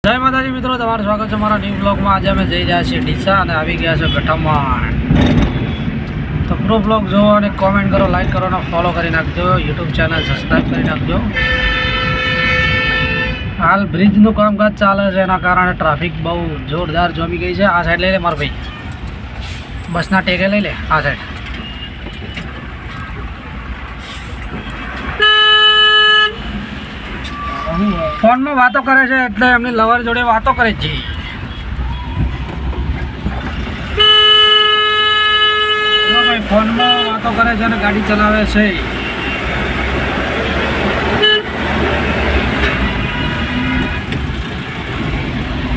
જય માતાજી મિત્રો, તમારું સ્વાગત છે મારા ન્યૂ બ્લોગમાં। આજે અમે જઈ રહ્યા છીએ ડીસા અને આવી ગયા છે ગઠામણ। તો પૂરો બ્લોગ જોવો અને કોમેન્ટ કરો, લાઈક કરો અને ફોલો કરી નાખજો। યુટ્યુબ ચેનલ સબસ્ક્રાઈબ કરી નાખજો। હાલ બ્રિજનું કામકાજ ચાલે છે, એના કારણે ટ્રાફિક બહુ જોરદાર જમી ગઈ છે। આ સાઈડ લઈ લે મારો ભાઈ, બસના ટેકે લઈ લે આ સાઈડ। ફોનમાં વાતો કરે છે એટલે એમની લવર જોડે વાતો કરે છે। ભાઈ ફોનમાં વાતો કરે છે અને ગાડી ચલાવે છે।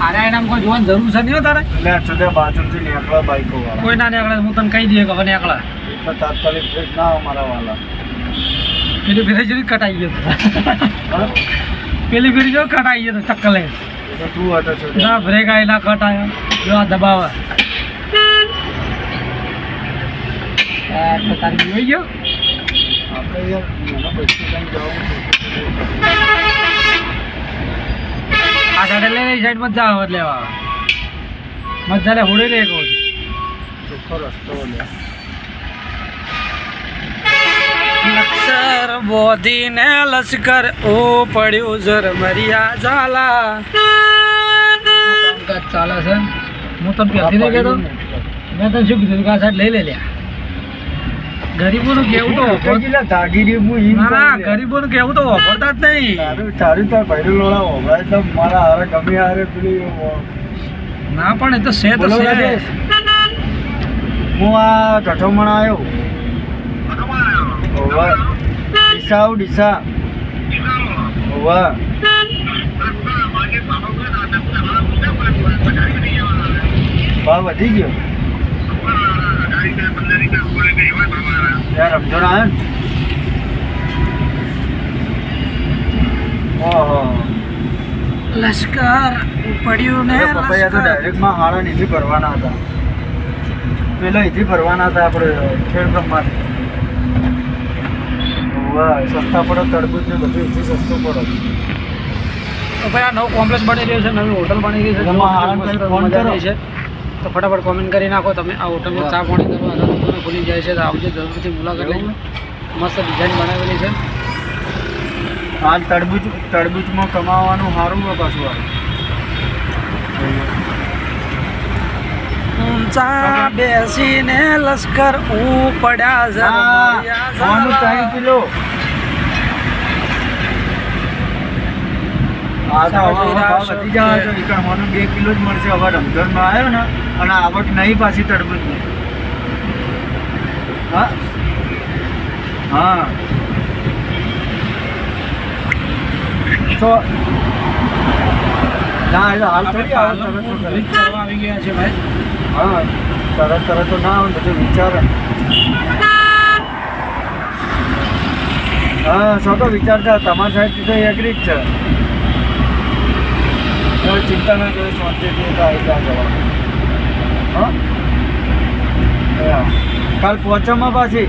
અરે એનામ કોઈ જોવાની જરૂર છે નહીં તારે? બાજુથી નીકળવા બાઈકો વાળા કોઈ ના નીકળે, હું તને કહી દઈએ કે હવે નીકળે। તાત્કાલિક બ્રેક ના અમારા વાલા પેલી ફેરી જોઈ કટાઈ ગયો, પેલી ફેરી જો કટાઈ ગયો ચક્કર લઈને। તું હતો છો ના બ્રેક આવી ના કટાયો, જો આ દબાવે તો તારી જોઈ ગયો। આપણે યાર એના પૈસા કઈ જવું આ સાઈડ લઈ લે, સાઈડમાં જાવ એટલે લેવા મજા લે હોડી રે કહું ચોખ્ખો રસ્તો લે। લક્ષર બોધીને લશ્કર ઓ પડ્યું ઝરમરિયા ઝાલા। કામકાજ ચાલે છે। હું તને પહેરતી નહીં કહેતો, મેં તને શું કીધું કે આ સાઈડ લઈ લે લ્યા। ગરીબોનું કેવું તો ના, ગરીબોનું કેવું તો વાપરતા જ નહીં। તારું તાર ભૈરું લોડા વપરાય તો મારા હારે ગમે હારે પેલી ના પણ એ તો છે તો છે। હું આ ગઠોમણ આવ્યો ડીસા ડીસા ભાવ વધી ગયો યાર, રમઝોન આવ્યો ને। ઓહો લશ્કર પડ્યું ને પપૈયા તો ડાયરેક્ટમાં હાડા નીચે ભરવાના હતા, પેલા અહીંથી ભરવાના હતા આપણે ખેડબ્રહ્માથી। સસ્તા પડે તરબૂચ ને બધું એથી સસ્તું પડે। તો ભાઈ આ નવું કોમ્પ્લેક્સ બની રહ્યું છે, નવી હોટલ બની ગઈ છે, ફોન કરો છે તો ફટાફટ કોમેન્ટ કરી નાખો તમે। આ હોટલમાં ચા પાણી કરવા તમે ભૂલી જાય છે તો આવજો, જરૂરથી મુલાકાત લેજો। મસ્ત ડિઝાઇન બનાવેલી છે। હાલ તરબૂચમાં કમાવાનું સારું હોય પાછું આવે। ઊંચા બેસીને લશ્કર ઉપડ્યા 3 કિલો વધી જાય તો 2 કિલો જ મળશે। હવે રમઝાનમાં આવ્યો ને અને આવક નહીં પાછી તરબૂચની। હા હા તો ના એટલે હાલ થોડી આવી ગયા છે ભાઈ। હા તરત તો ના આવે, બધું વિચાર। હા શું તો વિચારતા તમારી સાઈડથી તો એગ્રી જ છે। કોઈ ચિંતા ના કરે, શાંતિથી તો આવી ત્યાં જવાનું। હા કાલ પહોંચવામાં પાછી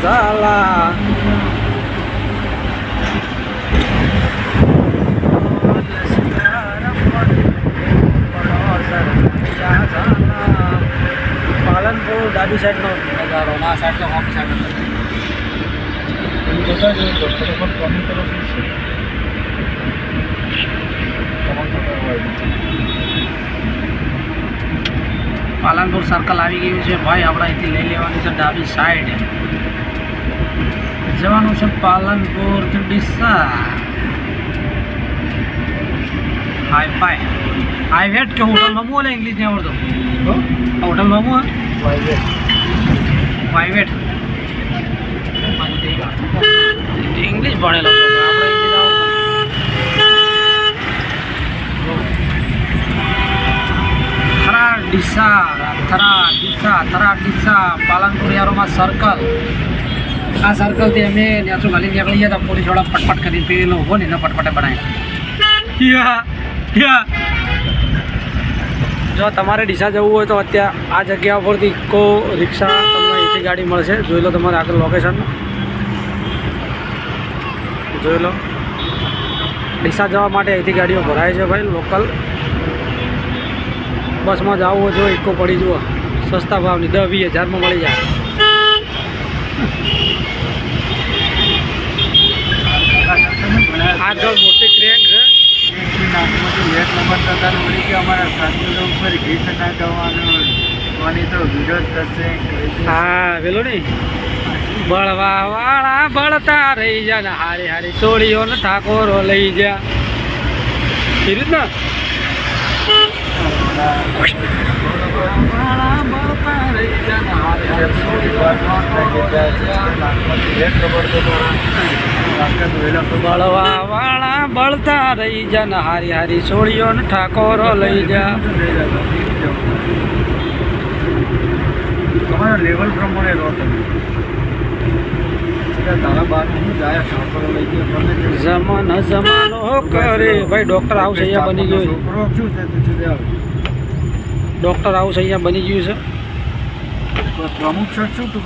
ઝાલા પાલનપુર ડાબી સાઈડનો નજારો, આ સાઈડનો હોમ સાઈડ પાલનપુર સર્કલ આવી ગયું છે ભાઈ। આપણે અહીંથી લઈ લેવાની છે ડાબી સાઈડ, જવાનું છે પાલનપુર ટુ ડીસા। હાઈવેટ કે હોટલમાં હું ઓલે ઇંગ્લિશ નહીં આવડતું, હોટલમાં હું પ્રાઇવેટ ઇંગ્લિશ ભણેલો છો આપણે, ઇંગ્લિશ થરા ડીસા પાલનપુર યારોમાં સર્કલ। આ સર્કલથી અમે ન્યાસુ ગાલી નીકળી ગયા હતા, પોલીસ વાળા પટપટ કરી પેલો હો ને એને પટપટે બનાવી। જો તમારે ડીસા જવું હોય તો અત્યારે આ જગ્યા પરથી ઇકો રિક્ષા તમને અહીંથી ગાડી મળશે. જોઈ લો તમારે આગળ લોકેશન જોઈ લો. ડીસા જવા માટે અહીંથી ગાડીઓ ભરાય છે ભાઈ. લોકલ બસમાં જવું હોય જો ઇકો પડી જુઓ સસ્તા ભાવની 10-20 હજારમાં મળી જાય. આગળ મોટી ક્રેન્ક છે. એક નંબર થતા વળી કે અમારા સાધનો ઉપર ગીત ના ગાવાનું કોની તો વિરોધ થશે. હા પેલું નહીં બળવા વાળા બળતા રહી જા ને હારી હારી ચોળીઓ ને ઠાકોરો લઈ જા એ રીતના વાળા બળતા રહી જા ને હારી હારી ચોળીઓ બળવા વાળા બળતા રહી જા ને હારી હારી ચોળીઓ ને ઠાકોરો લઈ જા. તમારા લેવલ પ્રમાણે રહો તમે. તારા બાર હું જાય ઠાકોરો લઈ ગયો તમે જમાનો જમાનો કરે ભાઈ. ડૉક્ટર હાઉસ અહીંયા બની ગયું છે. છોકરો શું છે તું સુધી આવે ડૉક્ટર હાઉસ અહીંયા બની ગયું છે. પ્રમુખ સર શું તું